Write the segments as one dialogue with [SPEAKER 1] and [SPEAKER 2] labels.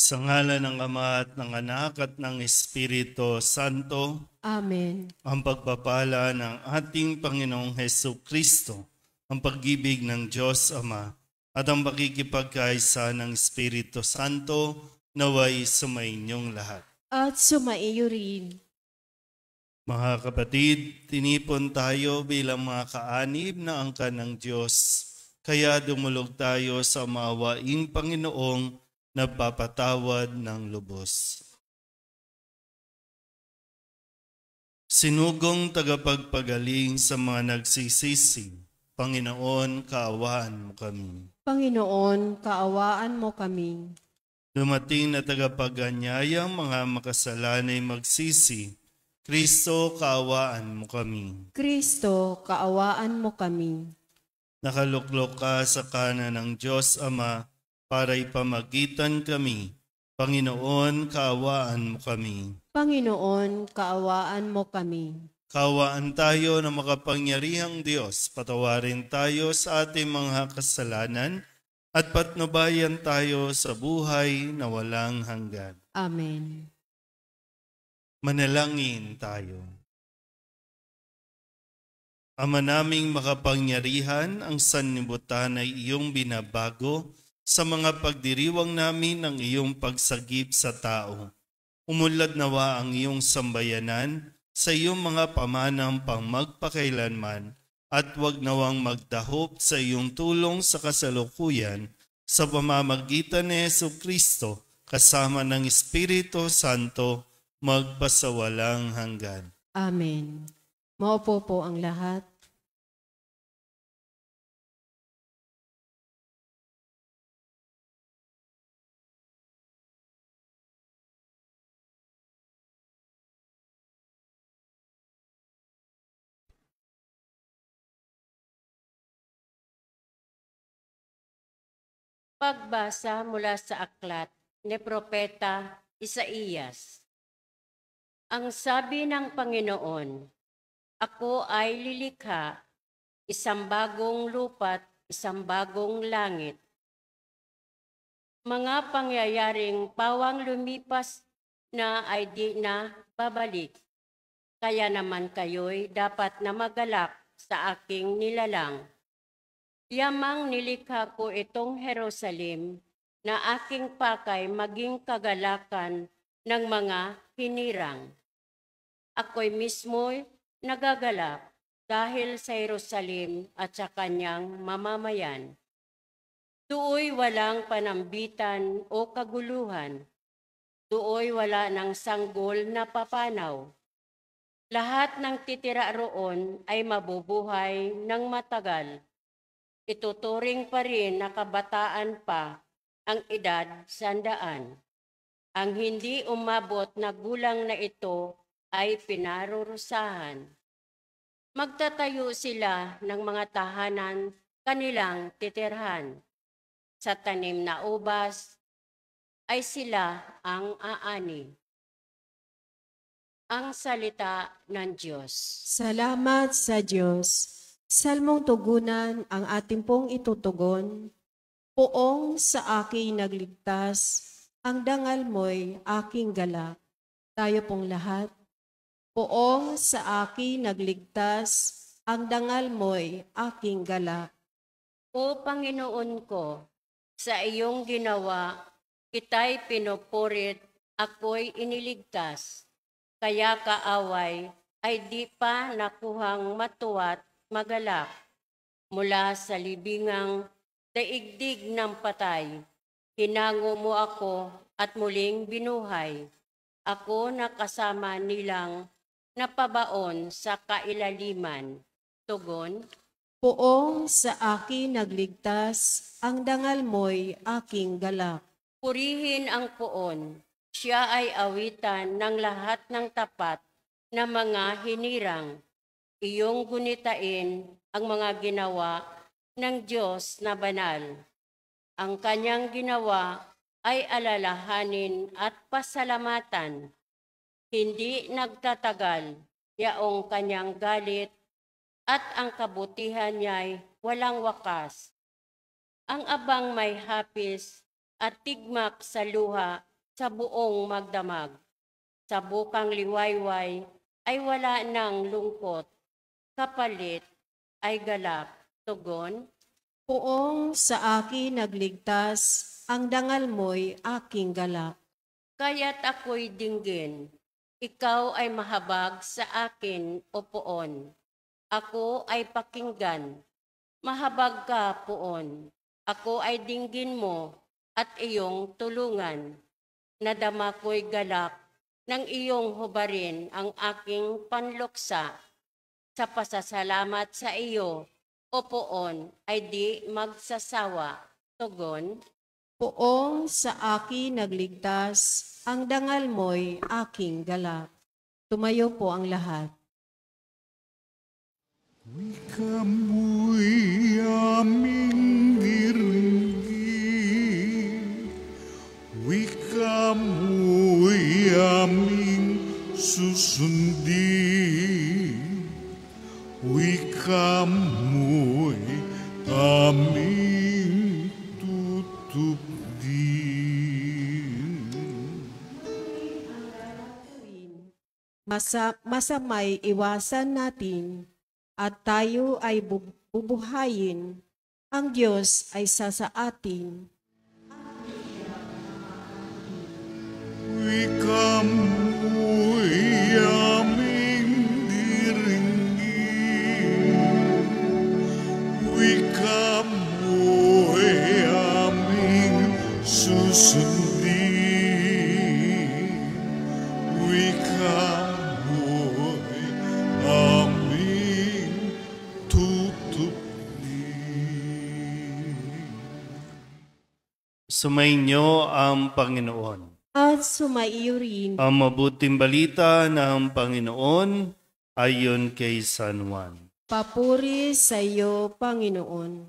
[SPEAKER 1] Sa ngalan ng Ama at ng Anak at ng Espiritu Santo,
[SPEAKER 2] Amen.
[SPEAKER 1] ang pagpapala ng ating Panginoong Hesus Kristo, ang pag-ibig ng Diyos Ama, at ang pakikipagkaisa ng Espiritu Santo naway sumainyong lahat.
[SPEAKER 2] At sumaiyo rin.
[SPEAKER 1] Mga kapatid, tinipon tayo bilang mga kaanib na angkan ng Diyos. Kaya dumulog tayo sa maawaing Panginoong nagpapatawad ng lubos. Sinugong tagapagpagaling sa mga nagsisisi, Panginoon, kaawaan mo kami.
[SPEAKER 2] Panginoon, kaawaan mo kami.
[SPEAKER 1] Dumating na tagapaganyayang mga makasalanay magsisi, Kristo, kaawaan mo kami.
[SPEAKER 2] Kristo, kaawaan mo kami.
[SPEAKER 1] Nakaluklok ka sa kanan ng Diyos Ama para ipamagitan kami. Panginoon, kaawaan mo kami.
[SPEAKER 2] Panginoon, kaawaan mo kami.
[SPEAKER 1] Kaawaan tayo ng makapangyarihang Diyos. Patawarin tayo sa ating mga kasalanan at patnubayan tayo sa buhay na walang hanggan.
[SPEAKER 2] Amen.
[SPEAKER 1] Manalangin tayo. Ama naming makapangyarihan, ang sanlibutan ay iyong binabago sa mga pagdiriwang namin ng iyong pagsagip sa tao. Umunlad nawa ang iyong sambayanan sa iyong mga pamanang pang magpakailanman at wag nawang magdahop sa iyong tulong sa kasalukuyan sa pamamagitan ni Jesucristo kasama ng Espiritu Santo magpasawalang hanggan.
[SPEAKER 2] Amen. Maupo po ang lahat.
[SPEAKER 3] Pagbasa mula sa aklat ni Propeta Isaías. Ang sabi ng Panginoon, ako ay lilikha, isang bagong lupa't isang bagong langit. Mga pangyayaring pawang lumipas na ay di na babalik. Kaya naman kayo'y dapat na magalak sa aking nilalang. Yamang nilikha ko itong Jerusalem na aking pakay maging kagalakan ng mga hinirang. Ako'y mismo'y nagagalak dahil sa Jerusalem at sa kanyang mamamayan. Dooy walang panambitan o kaguluhan. Dooy wala ng sanggol na papanaw. Lahat ng titira roon ay mabubuhay ng matagal. Ituturing pa rin na kabataan pa ang edad 100. Ang hindi umabot na gulang na ito ay pinarurusahan. Magtatayo sila ng mga tahanan kanilang titirhan. Sa tanim na ubas ay sila ang aani. Ang salita ng Diyos.
[SPEAKER 2] Salamat sa Diyos. Salmong tugunan ang ating pong itutugon. Poong sa aking nagligtas, ang dangal mo'y aking galak. Tayo pong lahat. Poong sa aking nagligtas, ang dangal mo'y aking galak.
[SPEAKER 3] O Panginoon ko, sa iyong ginawa, kita'y pinupurit, ako'y iniligtas. Kaya kaaway ay di pa nakuhang matuwa't magalak. Mula sa libingang daigdig ng patay, hinango mo ako at muling binuhay. Ako na kasama nilang napabaon sa kailaliman. Tugon,
[SPEAKER 2] Poong sa aking nagligtas, ang dangal mo'y aking galak.
[SPEAKER 3] purihin ang poon. Siya ay awitan ng lahat ng tapat na mga hinirang. Iyong gunitain ang mga ginawa ng Diyos na banal. Ang kanyang ginawa ay alalahanin at pasalamatan. Hindi nagtatagal yaong kanyang galit at ang kabutihan niya'y walang wakas. Ang abang may hapis at tigmak sa luha sa buong magdamag. Sa bukang liwayway ay wala ng lungkot, kapalit ay galak, tugon.
[SPEAKER 2] Poong sa akin nagligtas, ang dangal mo'y aking galak.
[SPEAKER 3] Kaya't ako'y dinggin, ikaw ay mahabag sa akin, o poon. Ako ay pakinggan, mahabag ka, poon. Ako ay dinggin mo at iyong tulungan. Nadama ko'y galak ng iyong hubarin ang aking panluksa. Sa pasasalamat sa iyo, o poon, ay di magsasawa, tugon.
[SPEAKER 2] Poong sa akin nagligtas, ang dangal mo'y aking galak. Tumayo po ang lahat.
[SPEAKER 4] Wika mo'y aming diringgin, wika mo'y aming susundin, wika mo'y aming tutupdin.
[SPEAKER 2] Masamay iwasan natin at tayo ay bubuhayin. Ang Diyos ay sa atin.
[SPEAKER 4] Wika mo'y aming diringgin, wika mo'y aming susundin, wika mo'y aming tutupdin.
[SPEAKER 1] Sumainyo ang Panginoon.
[SPEAKER 2] At sumaiyo rin.
[SPEAKER 1] Ang mabuting balita ng Panginoon ayon kay San Juan.
[SPEAKER 2] Papuri sa iyo, Panginoon.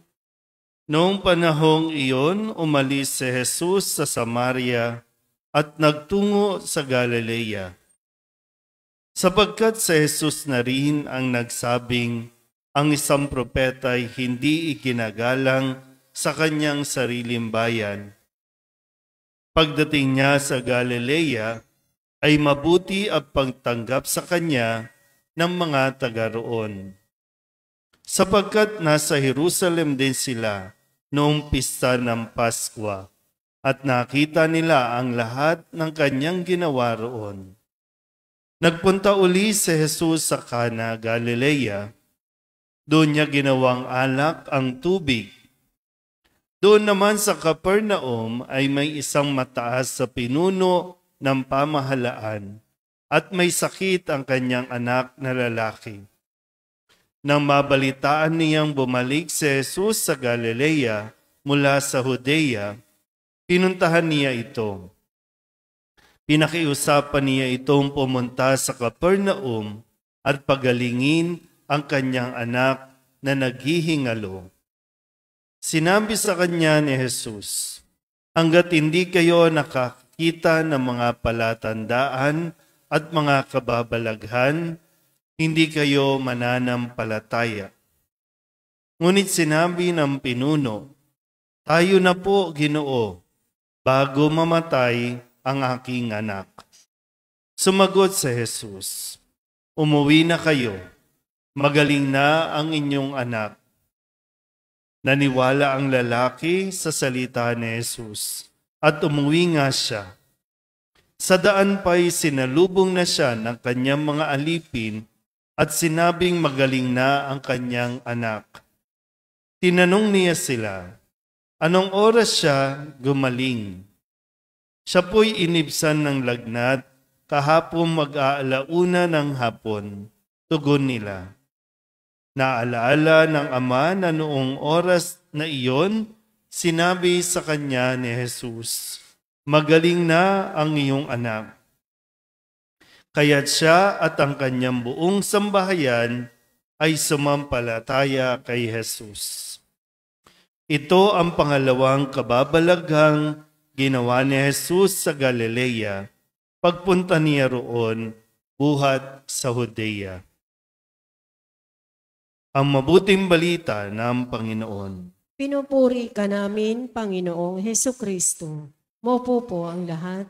[SPEAKER 1] Noong panahong iyon, umalis si Jesus sa Samaria at nagtungo sa Galilea. Sapagkat si Jesus na rin ang nagsabing ang isang propeta ay hindi iginagalang sa kanyang sariling bayan. Pagdating niya sa Galilea, ay mabuti ang pagtanggap sa kanya ng mga taga roon. Sapagkat nasa Jerusalem din sila noong pista ng Paskwa at nakita nila ang lahat ng kanyang ginawa roon. Nagpunta uli si Jesus sa Cana, Galilea. Doon niya ginawang alak ang tubig. Doon naman sa Capernaum ay may isang mataas sa pinuno ng pamahalaan at may sakit ang kanyang anak na lalaki. Nang mabalitaan niyang bumalik si Jesus sa Galilea mula sa Judea, pinuntahan niya ito. Pinakiusapan niya itong pumunta sa Capernaum at pagalingin ang kanyang anak na naghihingalo. Sinabi sa kanya ni Jesus, hanggat hindi kayo nakakita ng mga palatandaan at mga kababalaghan, hindi kayo mananampalataya. Ngunit sinabi ng pinuno, tayo na po, Ginoo, bago mamatay ang aking anak. Sumagot si Jesus, umuwi na kayo, magaling na ang inyong anak. Naniwala ang lalaki sa salita ni Jesus at umuwi nga siya. Sa daan pa'y sinalubong na siya ng kanyang mga alipin at sinabing magaling na ang kanyang anak. Tinanong niya sila, anong oras siya gumaling? Siya po'y inibsan ng lagnat kahapon mag-aalauna ng hapon. Tugon nila. Naalaala ng ama na noong oras na iyon, sinabi sa kanya ni Jesus, magaling na ang iyong anak. Kaya't siya at ang kanyang buong sambahayan ay sumampalataya kay Jesus. Ito ang pangalawang kababalaghang ginawa ni Jesus sa Galilea, pagpunta niya roon, buhat sa Judea. Ang mabuting balita ng Panginoon.
[SPEAKER 2] Pinupuri ka namin, Panginoong Hesukristo. Mopo po ang lahat.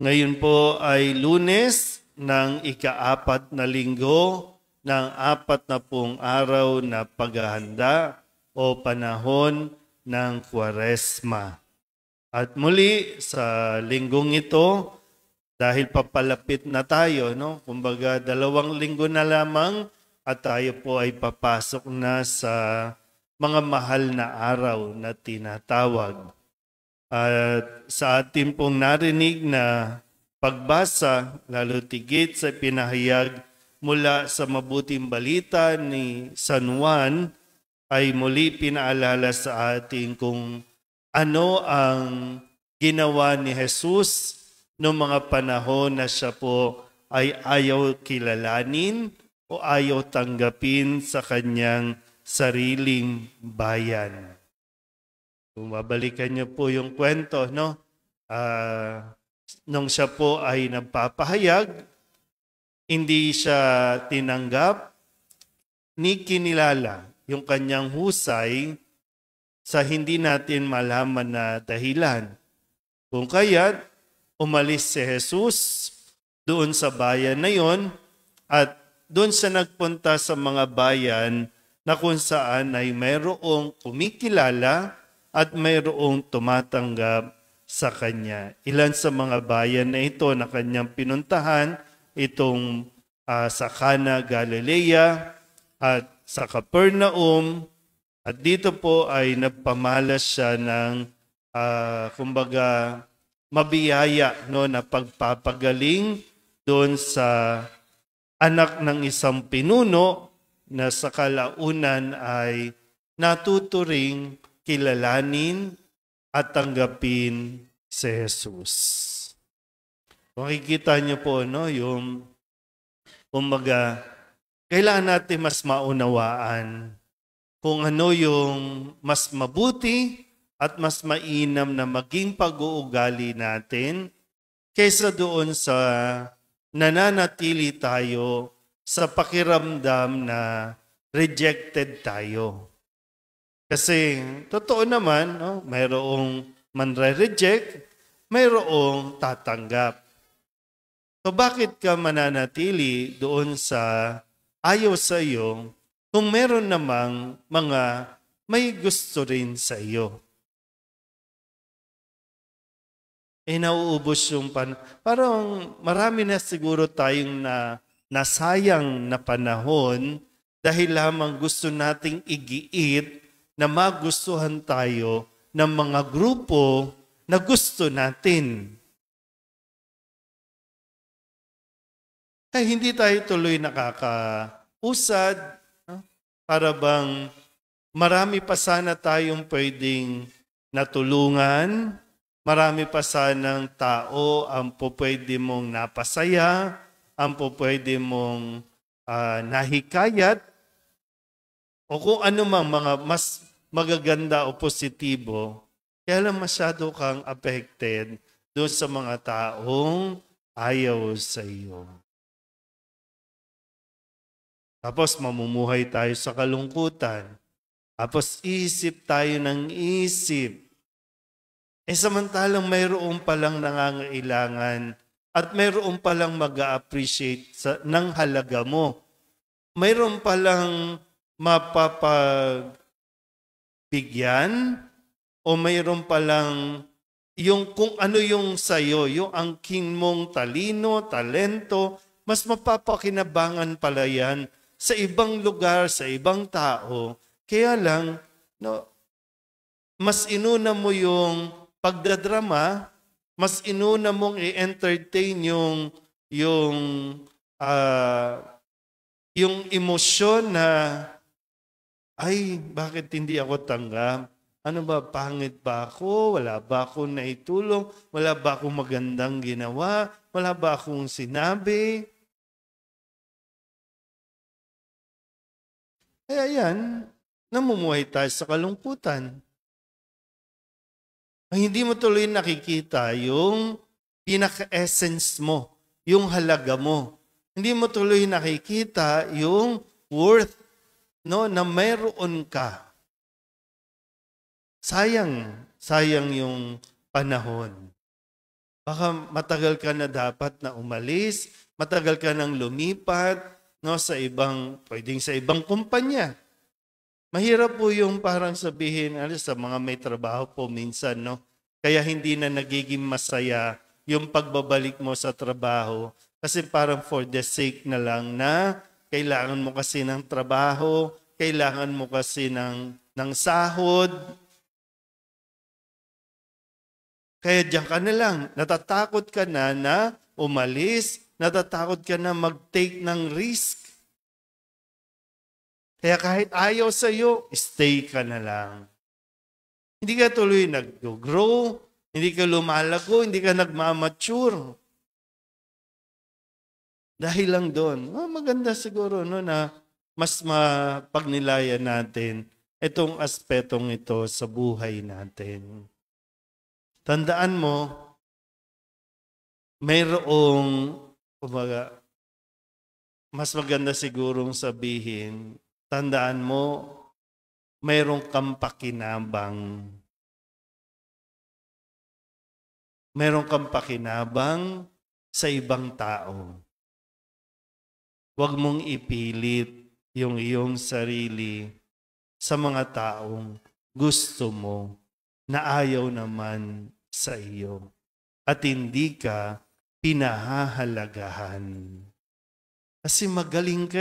[SPEAKER 1] Ngayon po ay Lunes ng ika-4 na linggo ng 40 araw na paghahanda o panahon ng Kwaresma. At muli sa linggong ito, dahil papalapit na tayo, no? Kumbaga 2 linggo na lamang at tayo po ay papasok na sa mga mahal na araw na tinatawag. At sa ating pong narinig na pagbasa, lalo tigit sa pinahayag mula sa mabuting balita ni San Juan, ay muli pinaalala sa atin kung ano ang ginawa ni Jesus noong mga panahon na siya po ay ayaw kilalanin o ayaw tanggapin sa kanyang sariling bayan. Kung babalikan niyo po yung kwento, no? Nung siya po ay nagpapahayag, hindi siya tinanggap ni kinilala yung kanyang husay sa hindi natin malaman na dahilan. Kung kaya't umalis si Jesus doon sa bayan na yon at doon siya nagpunta sa mga bayan na kung saan ay mayroong kumikilala at mayroong tumatanggap sa kanya. Ilan sa mga bayan na ito na kanyang pinuntahan, itong sa Cana, Galilea at sa Capernaum, at dito po ay nagpamalas siya ng kumbaga mabiyaya, no, na pagpapagaling doon sa anak ng isang pinuno na sa kalaunan ay natuturing kilalanin at tanggapin si Jesus. Makikita niyo po, no, yung kumbaga kailangan natin mas maunawaan kung ano yung mas mabuti at mas mainam na maging pag-uugali natin kaysa doon sa nananatili tayo sa pakiramdam na rejected tayo. Kasi totoo naman, no, mayroong manre-reject, mayroong tatanggap. So bakit ka mananatili doon sa ayaw sa iyo kung meron namang mga may gusto rin sa iyo? Nauubos yung parang marami na siguro tayong nasayang na panahon dahil lamang gusto nating igiit na magustuhan tayo ng mga grupo na gusto natin. Kaya hindi tayo tuloy nakakausad, no? Para bang marami pa sana tayong pwedeng natulungan, marami pa sanang tao ang pwede mong napasaya, ang pwede mong nahikayat, o kung ano mang mga mas magaganda o positibo, kaya lang masyado kang affected doon sa mga taong ayaw sa iyo. Tapos mamumuhay tayo sa kalungkutan. Tapos isip tayo ng isip. Samantalang mayroon palang nangangailangan at mayroon palang mag-a-appreciate ng halaga mo. Mayroon palang mapapagbigyan o mayroon palang yung kung ano yung sayo, yung angking mong talino, talento, mas mapapakinabangan pala yan sa ibang lugar, sa ibang tao. Kaya lang, no, mas inuna mo yung pagdadrama, mas inuna mong i-entertain yung emosyon na, ay, bakit hindi ako tanggap? Ano ba, pangit ba ako? Wala ba akong naitulong? Wala ba akong magandang ginawa? Wala ba akong sinabi? Kaya yan, namumuhay tayo sa kalungkutan. Ang hindi mo tuloy nakikita yung pinaka-essence mo, yung halaga mo. Hindi mo tuloy nakikita yung worth, no, na mayroon ka. Sayang yung panahon. Baka matagal ka na dapat na umalis, matagal ka nang lumipat, no, sa pwedeng sa ibang kumpanya. Mahirap po yung parang sabihin, sa mga may trabaho po minsan, no? Kaya hindi na nagiging masaya yung pagbabalik mo sa trabaho kasi parang for the sake na lang na kailangan mo kasi ng trabaho, kailangan mo kasi ng sahod. Kaya diyan ka na lang, natatakot ka na umalis, natatakot ka na mag-take ng risk. Kaya kahit ayaw sa'yo, stay ka na lang. Hindi ka tuloy nag-grow, hindi ka lumalago, hindi ka nagmamature. Dahil lang doon, maganda siguro na mas mapagnilayan natin itong aspetong ito sa buhay natin. Tandaan mo, mayroong, mas maganda sigurong sabihin, tandaan mo, mayroong kang pakinabang. Mayroong kang pakinabang sa ibang tao. Huwag mong ipilit yung iyong sarili sa mga taong gusto mo na ayaw naman sa iyo at hindi ka pinahahalagahan. Kasi magaling ka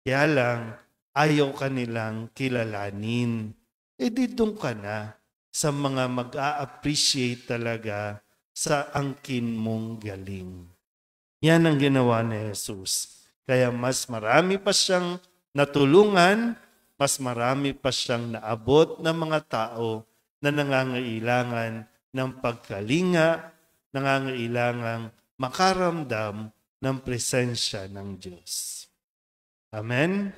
[SPEAKER 1] kaya lang ayaw ka nilang kilalanin. Di doon ka na sa mga mag-a-appreciate talaga sa angkin mong galing. Yan ang ginawa ni Jesus. Kaya mas marami pa siyang natulungan, mas marami pa siyang naabot ng mga tao na nangangailangan ng pagkalinga, nangangailangang makaramdam ng presensya ng Diyos. Amen?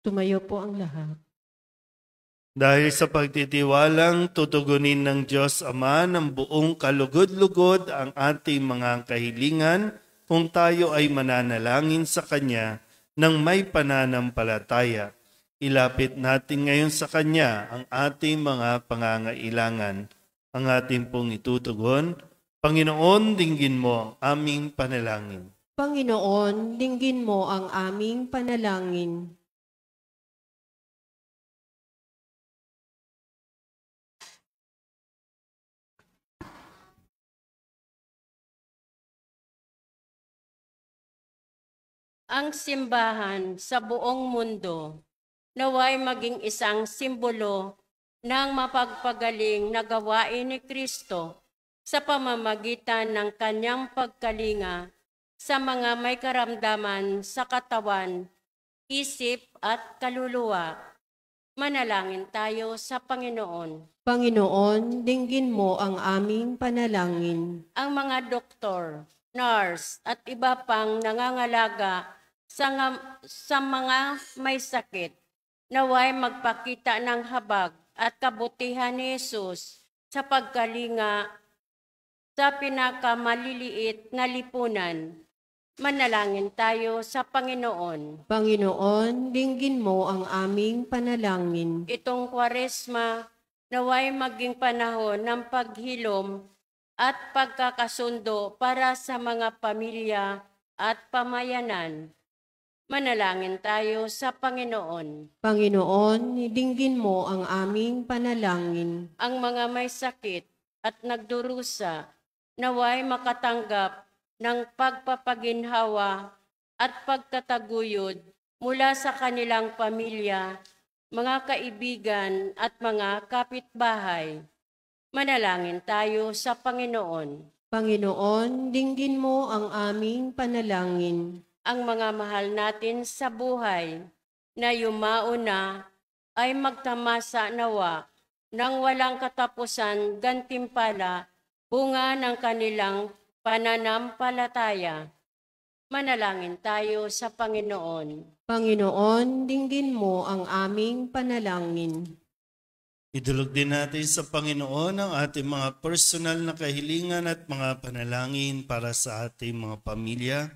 [SPEAKER 2] Tumayo po ang lahat.
[SPEAKER 1] Dahil sa pagtitiwalang tutugunin ng Diyos Ama ng buong kalugod-lugod ang ating mga kahilingan kung tayo ay mananalangin sa Kanya ng may pananampalataya. Ilapit natin ngayon sa Kanya ang ating mga pangangailangan. Ang ating pong itutugon, Panginoon, dinggin mo ang aming panalangin.
[SPEAKER 2] Panginoon, dinggin mo ang aming panalangin.
[SPEAKER 3] Ang simbahan sa buong mundo naway maging isang simbolo ng mapagpagaling na gawain ni Kristo sa pamamagitan ng kanyang pagkalinga sa mga may karamdaman sa katawan, isip at kaluluwa. Manalangin tayo sa Panginoon.
[SPEAKER 2] Panginoon, dinggin mo ang aming panalangin.
[SPEAKER 3] Ang mga doktor, nurse at iba pang nangangalaga sa mga may sakit, naway magpakita ng habag at kabutihan ni Jesus sa pagkalinga sa pinakamaliliit na lipunan. Manalangin tayo sa Panginoon.
[SPEAKER 2] Panginoon, dinggin mo ang aming panalangin.
[SPEAKER 3] Itong Kwaresma, naway maging panahon ng paghilom at pagkakasundo para sa mga pamilya at pamayanan. Manalangin tayo sa Panginoon.
[SPEAKER 2] Panginoon, dinggin mo ang aming panalangin.
[SPEAKER 3] Ang mga may sakit at nagdurusa, naway makatanggap ng pagpapaginhawa at pagtataguyod mula sa kanilang pamilya, mga kaibigan at mga kapitbahay. Manalangin tayo sa Panginoon.
[SPEAKER 2] Panginoon, dinggin mo ang aming panalangin.
[SPEAKER 3] Ang mga mahal natin sa buhay na yumao na ay magtamasa nawa ng walang katapusan gantimpala bunga ng kanilang pananampalataya. Manalangin tayo sa Panginoon.
[SPEAKER 2] Panginoon, dinggin mo ang aming panalangin.
[SPEAKER 1] Idulog din natin sa Panginoon ang ating mga personal na kahilingan at mga panalangin para sa ating mga pamilya,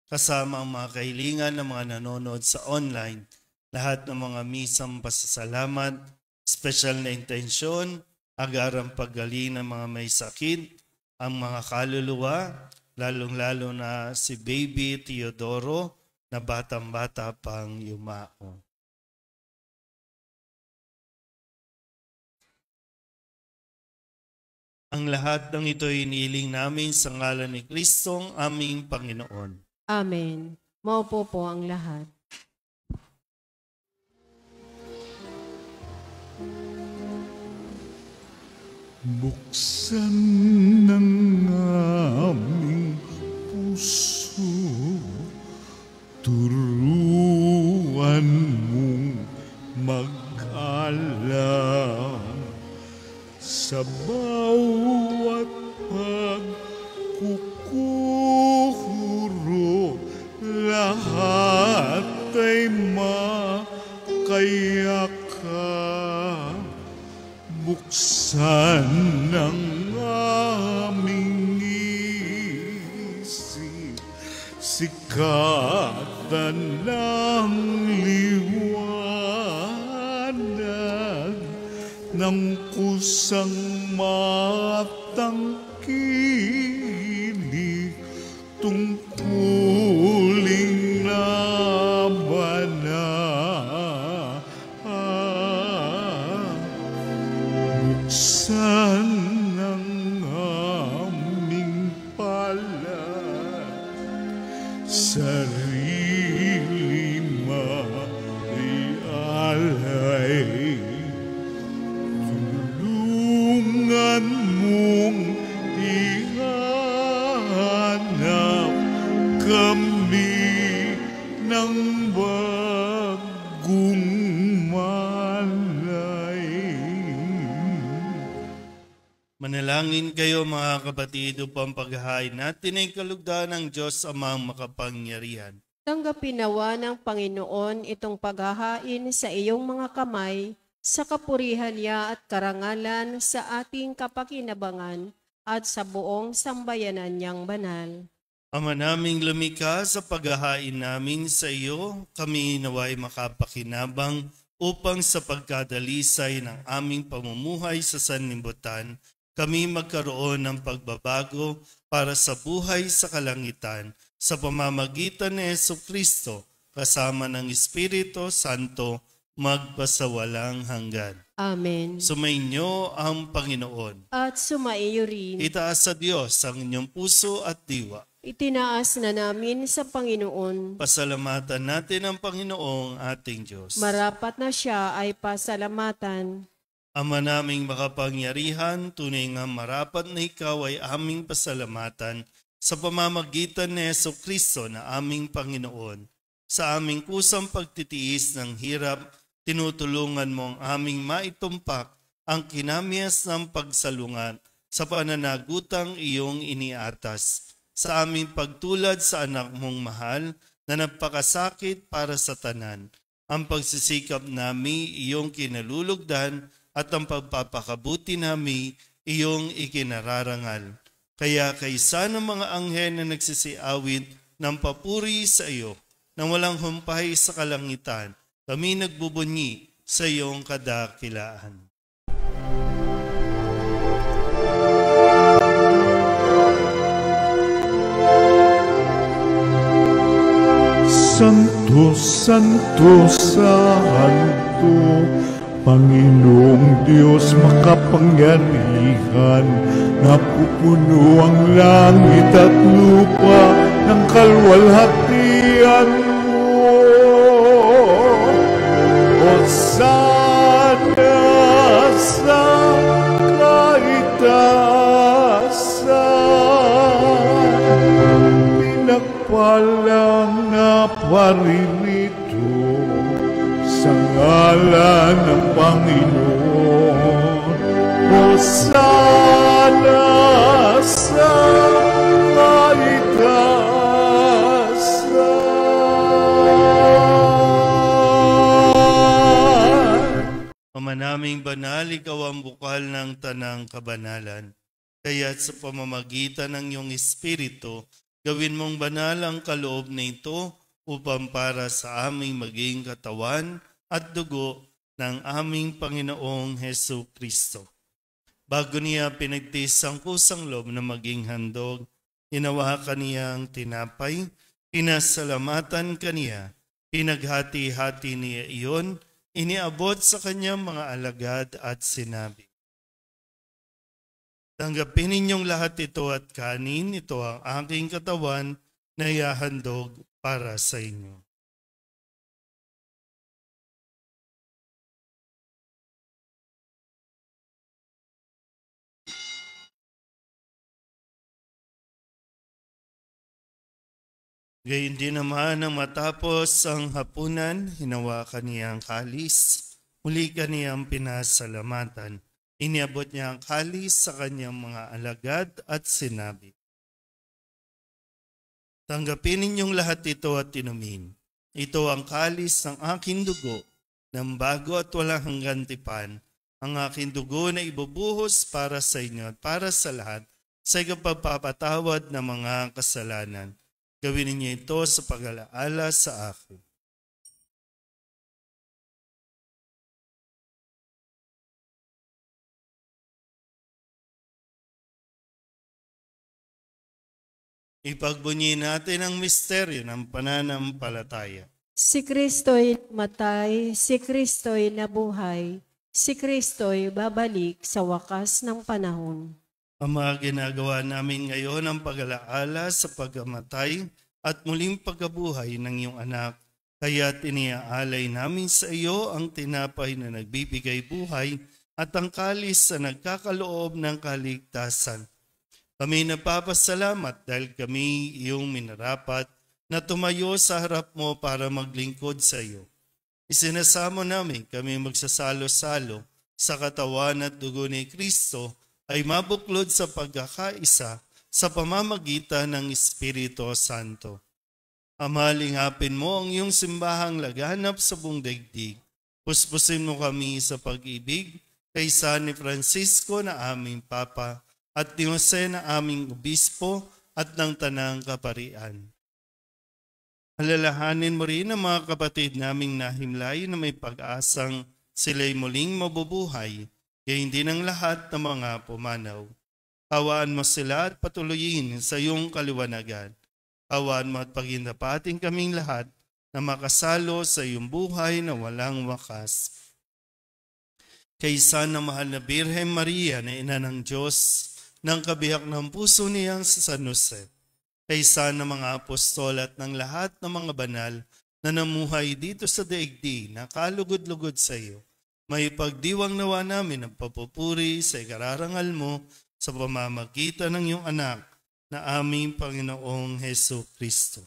[SPEAKER 1] kasama ang mga kahilingan ng mga nanonood sa online, lahat ng mga misang pasasalamat Special na intensyon, agarang paggaling ng mga may sakit, ang mga kaluluwa, lalong-lalo na si Baby Teodoro na batang-bata pang yumao. Ang lahat ng ito iniiling namin sa ngalan ni Kristong aming Panginoon.
[SPEAKER 2] Amen. Maupo po ang lahat.
[SPEAKER 4] Buksan ng aming puso, turuan mong mag-alam sa bawat pagkukuro, lahat ay makayakan. Buksan ng aming isip, sikatan ng liwanag ng kusang matangkilik, tungkuling labanan. Buksan ng aming palad, sarili maialay. Tulungan mong ihanap kami ng bagong malay.
[SPEAKER 1] Manalangin kayo mga kapatid upang paghahain natin ay kalugdan ng Diyos amang makapangyarihan.
[SPEAKER 2] Tanggapin nawa ng Panginoon itong paghahain sa iyong mga kamay, sa kapurihan niya at karangalan sa ating kapakinabangan at sa buong sambayanan niyang banal.
[SPEAKER 1] Ama naming lumikha, sa paghahain namin sa iyo, kami naway makapakinabang upang sa pagkadalisay ng aming pamumuhay sa sanlibutan, kami magkaroon ng pagbabago para sa buhay sa kalangitan sa pamamagitan ni Jesucristo kasama ng Espiritu Santo magpasawalang hanggan.
[SPEAKER 2] Amen.
[SPEAKER 1] Sumainyo ang Panginoon.
[SPEAKER 2] At sumaiyo rin.
[SPEAKER 1] Itaas sa Diyos ang inyong puso at diwa.
[SPEAKER 2] Itinaas na namin sa Panginoon.
[SPEAKER 1] Pasalamatan natin ang Panginoong ating Diyos.
[SPEAKER 2] Marapat na siya ay pasalamatan.
[SPEAKER 1] Ama naming makapangyarihan, tunay nga marapat na ikaw ay aming pasalamatan sa pamamagitan ni Jesucristo na aming Panginoon. Sa aming kusang pagtitiis ng hirap, tinutulungan mo ang aming maitumpak ang kinamiyas ng pagsalungat sa pananagutang iyong iniatas. Sa aming pagtulad sa anak mong mahal na nagpakasakit para sa tanan, ang pagsisikap nami iyong kinalulugdan at ang pagpapakabuti nami iyong ikinararangal. Kaya kaysa ng mga anghel na nagsisiawit ng papuri sa iyo, nang walang humpay sa kalangitan, kami nagbubunyi sa iyong kadakilaan.
[SPEAKER 4] Santo, Santo, Santo, Panginoong Diyos makapangyarihan, napupuno ang langit at lupa ng kalwalhatian mo. Hosana sa kaitaasan, pinagpalang na paririto sa ngalan ng Panginoon. Hosana sa kaitaasan.
[SPEAKER 1] Ama naming banal, ikaw ang bukal ng tanang kabanalan. Kaya't sa pamamagitan ng iyong Espiritu, gawin mong banal ang kaloob na ito upang para sa aming maging katawan at dugo ng aming Panginoong Hesu Kristo. Bago niya pinagtiis ang kusang loob na maging handog, hinawakan niya ang tinapay, pinasalamatan kaniya, pinaghati-hati niya iyon, iniabot sa kanyang mga alagad at sinabi, "Tanggapin ninyong lahat ito at kanin, ito ang aking katawan na ihahandog para sa inyo." Gayun din naman nang matapos ang hapunan, hinawakan niya ang kalis, muli kaniyang pinasalamatan. Iniabot niya ang kalis sa kanyang mga alagad at sinabi, "Tanggapin ninyong lahat ito at inumin. Ito ang kalis ng aking dugo, ng bago at walang hanggang tipan, ang aking dugo na ibubuhos para sa inyo at para sa lahat sa ikapagpapatawad ng mga kasalanan. Gawin ninyo ito sa pag-alaala sa akin." Ipagbunyi natin ang misteryo ng pananampalataya.
[SPEAKER 2] Si Kristo'y matay, si Kristo'y nabuhay, si Kristo'y babalik sa wakas ng panahon.
[SPEAKER 1] Ang mga ginagawa namin ngayon ang pag-alaala sa pagkamatay at muling pagkabuhay ng iyong anak. Kaya tiniaalay namin sa iyo ang tinapay na nagbibigay buhay at ang kalis na nagkakaloob ng kaligtasan. Kami nagpapasalamat dahil kami iyong minarapat na tumayo sa harap mo para maglingkod sa iyo. Isinasamo namin kami magsasalo-salo sa katawan at dugo ni Kristo ay mabuklod sa pagkakaisa sa pamamagitan ng Espiritu Santo. Ama, lingapin mo ang iyong simbahang laganap sa buong daigdig. Puspusin mo kami sa pag-ibig kay San Francisco na aming Papa at ni Jose na aming Obispo at ng Tanang Kaparian. Alalahanin mo rin ang mga kapatid naming nahimlay na may pag-asang sila'y muling mabubuhay, kaya hindi ng lahat ng mga pumanaw. Awaan mo sila at patuloyin sa iyong kaliwanagan. Awaan mo at paghindapating kaming lahat na makasalo sa iyong buhay na walang wakas. Kaysa ng mahal na Birhen Maria na ina ng Diyos, ng kabiyak ng puso niyang sa San Jose, kaysa ng mga apostol at ng lahat ng mga banal na namuhay dito sa daigdig na kalugod-lugod sa iyo, may pagdiwang nawa namin ang papupuri sa ikararangal mo sa pamamagitan ng iyong anak na aming Panginoong Hesu Kristo.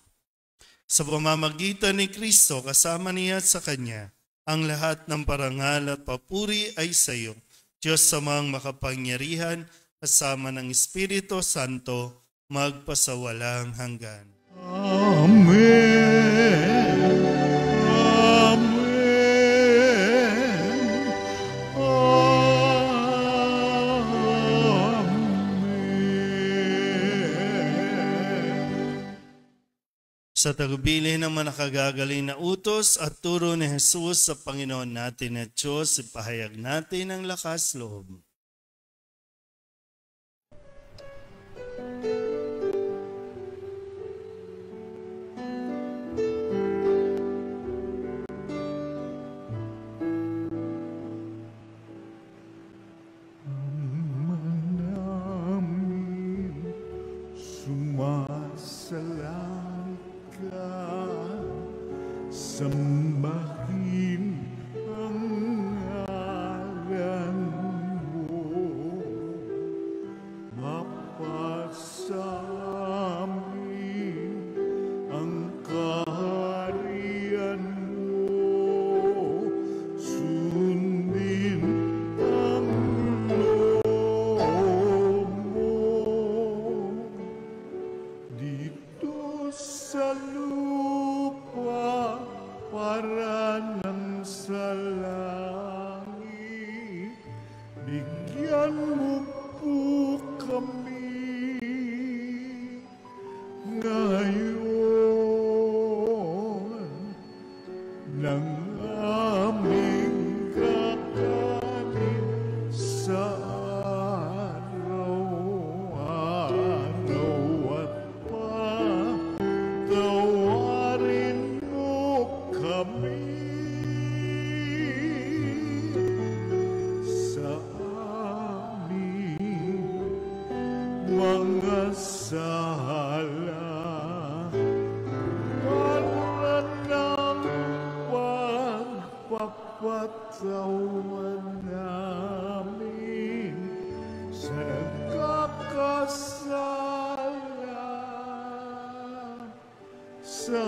[SPEAKER 1] Sa pamamagitan ni Kristo kasama niya at sa Kanya, ang lahat ng parangal at papuri ay sa iyo, Diyos samang makapangyarihan, kasama ng Espiritu Santo, magpasawalang hanggan.
[SPEAKER 4] Amen.
[SPEAKER 1] Sa tagubilin ng manakagagaling na utos at turo ni Jesus sa Panginoon natin at Diyos, ipahayag natin ang lakas loob.
[SPEAKER 4] Sambahin ang ngalan mo, mapasamin ang kaharian mo, sundin ang loob mo, dito sa lupa para ng sa langit. Bigyan mo po kami ngayon ng aming sa araw-araw at patawarin mo kami sa aming mga sala. Para ng pagpapatawan namin sa kakasala sa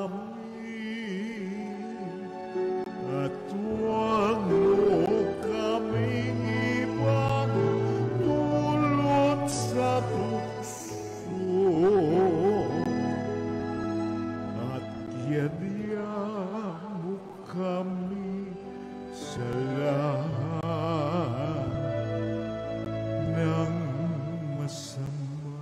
[SPEAKER 4] amin. At huwag mo kaming ibang dulot sa tukso. At yadya mo kami sa lahat ng masama.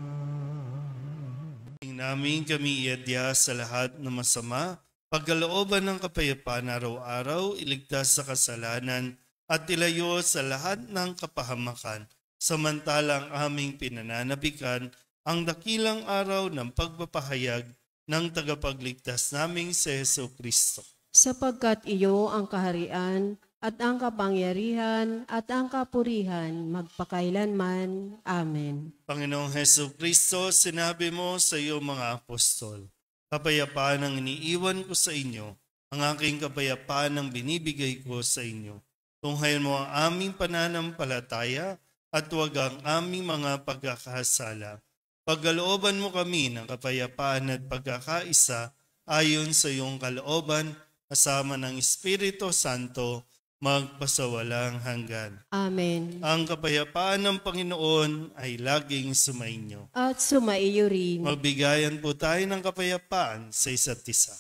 [SPEAKER 1] Namin kami iadya sa lahat ng masama, pagkalooban ng kapayapaan araw-araw, iligtas sa kasalanan, at ilayo sa lahat ng kapahamakan, samantalang aming pinananabikan ang dakilang araw ng pagpapahayag ng tagapagligtas naming si Hesu Kristo.
[SPEAKER 2] Sapagkat iyo ang kaharian at ang kapangyarihan at ang kapurihan magpakailanman. Amen.
[SPEAKER 1] Panginoong Hesu Kristo, sinabi mo sa iyong mga apostol, kapayapaan ang iniiwan ko sa inyo, ang aking kapayapaan ang binibigay ko sa inyo. Tunghayan mo ang aming pananampalataya at huwag ang aming mga pagkakasala. Pagkalooban mo kami ng kapayapaan at pagkakaisa ayon sa iyong kalooban, kasama ng Espiritu Santo, magpasawalang hanggan.
[SPEAKER 2] Amen.
[SPEAKER 1] Ang kapayapaan ng Panginoon ay laging sumainyo.
[SPEAKER 2] At sumaiyo rin.
[SPEAKER 1] Magbigayan po tayo ng kapayapaan sa isa't isa.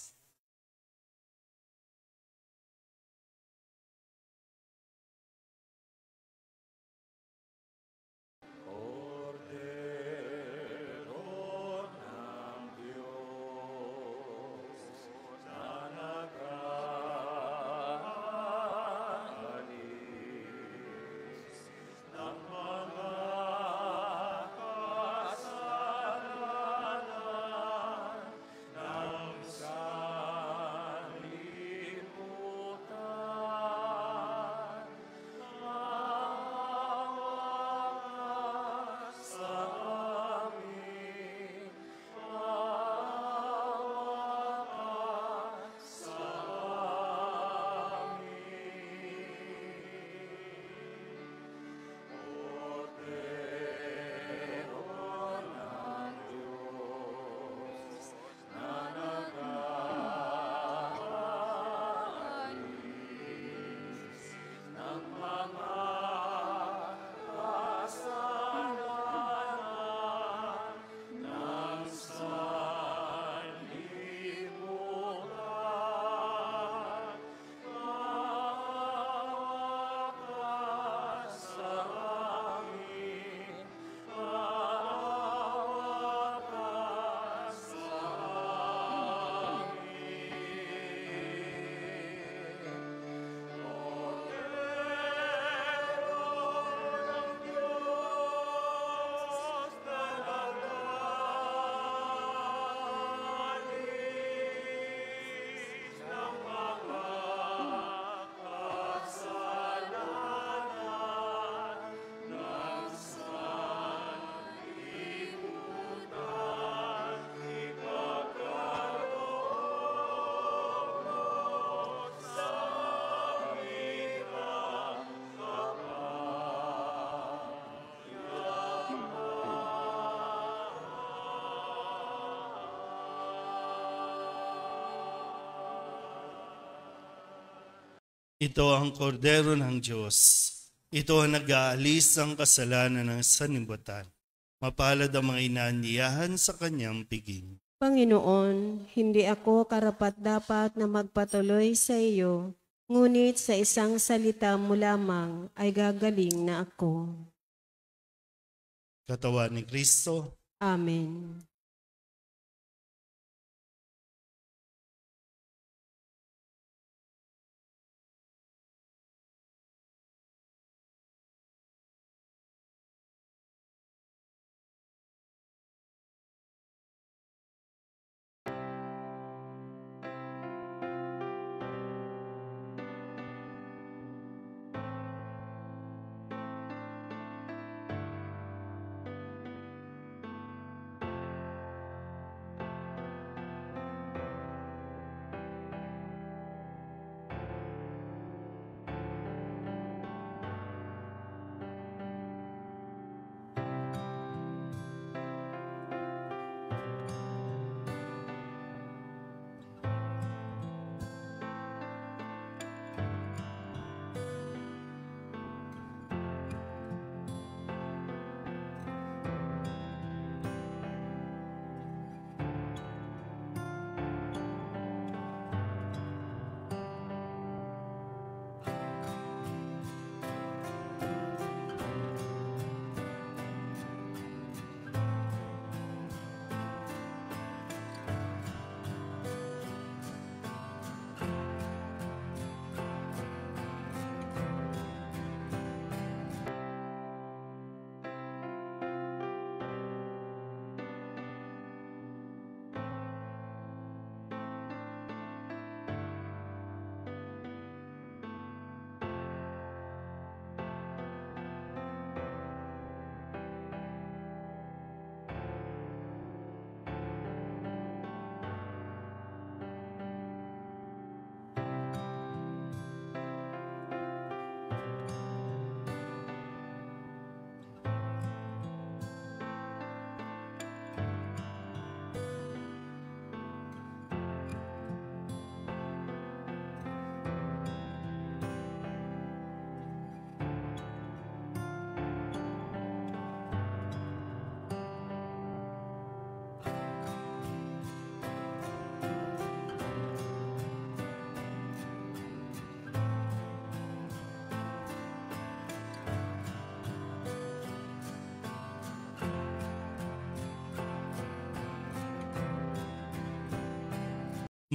[SPEAKER 1] Ito ang kordero ng Diyos. Ito ang nag-aalis ng kasalanan ng sanlibutan. Mapalad ang mga inaanyayahan sa kanyang piging.
[SPEAKER 2] Panginoon, hindi ako karapat-dapat na magpatuloy sa iyo, ngunit sa isang salita mo lamang ay gagaling na ako.
[SPEAKER 1] Katawan ni Kristo.
[SPEAKER 2] Amen.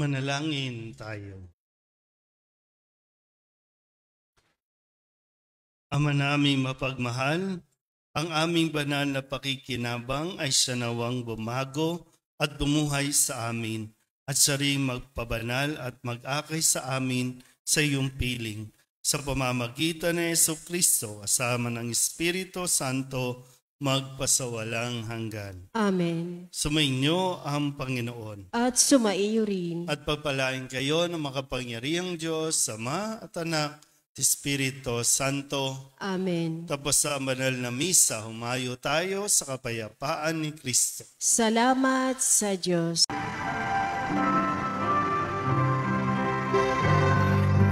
[SPEAKER 1] Manalangin tayo. Ama naming mapagmahal, ang aming banal na pakikinabang ay siya nawang bumago at bumuhay sa amin at siya rin magpabanal at mag-akay sa amin sa iyong piling. Sa pamamagitan ni Jesucristo, kasama ng Espiritu Santo, magpasawalang hanggan.
[SPEAKER 2] Amen.
[SPEAKER 1] Sumainyo ang Panginoon.
[SPEAKER 2] At sumaiyo rin.
[SPEAKER 1] At pagpalain kayo ng makapangyarihang Diyos, Ama at Anak, at Espiritu Santo.
[SPEAKER 2] Amen.
[SPEAKER 1] Tapos sa banal na misa, humayo tayo sa kapayapaan ni Kristo.
[SPEAKER 2] Salamat sa Diyos.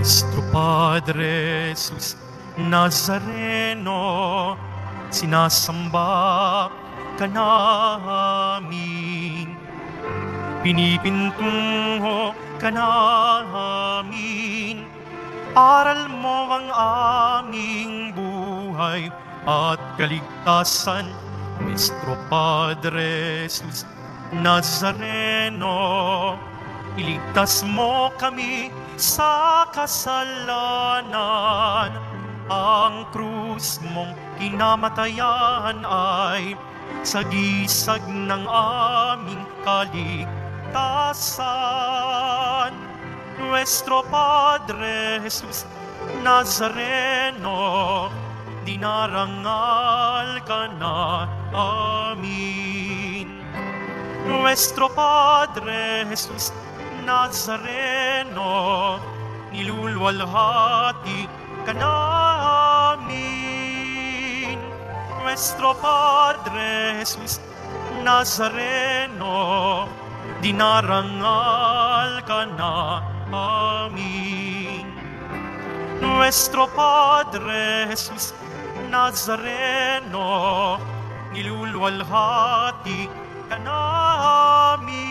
[SPEAKER 5] Nuestro Padre Jesus Nazareno, sinasamba ka namin, pinipintungo ka namin, aral mo ang aming buhay at kaligtasan. Nuestro Padre Jesus Nazareno, iligtas mo kami sa kasalanan. Ang krus mong kinamatayan ay sagisag ng aming kaligtasan. Nuestro Padre Jesus Nazareno, dinarangal ka na amin. Nuestro Padre Jesus Nazareno, nilulwalhati ka namin. Nuestro Padre Jesus Nazareno, dinarangal ka na amin. Nuestro Padre Jesus Nazareno, nilulwalhati ka namin.